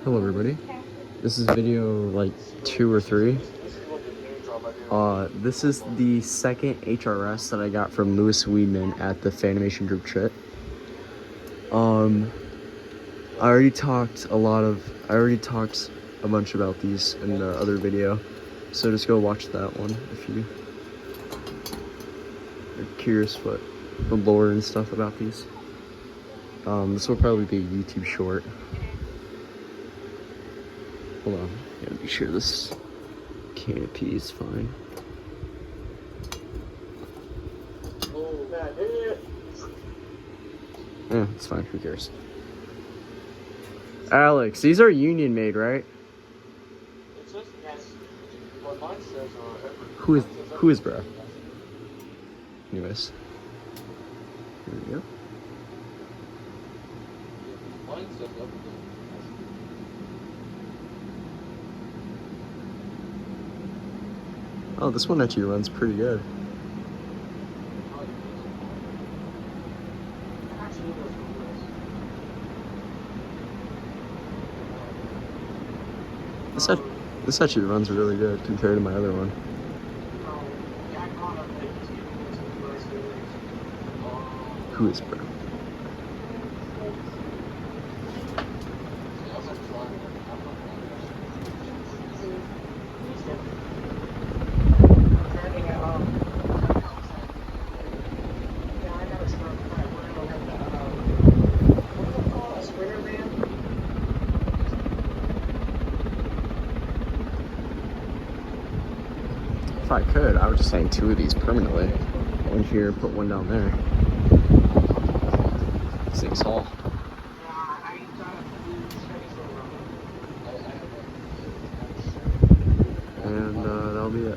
Hello everybody. This is video like 2 or 3. This is the second HRS that I got from Lewis Weedman at the Fanimation group chat. I already talked a bunch about these in the other video, so just go watch that one if you are curious what the lore and stuff about these. This will probably be a YouTube short. Hold on, gotta be sure this canopy is fine. Yeah, it's fine, who cares? Alex, these are union made, right? It says yes. What mine says Who is bro? Anyways. Here we go. Mine says everything. Oh, this one actually runs pretty good. This actually runs really good compared to my other one. Who is bro? If I could, I would just hang 2 of these permanently. One here, put one down there. This thing's tall. And that'll be it.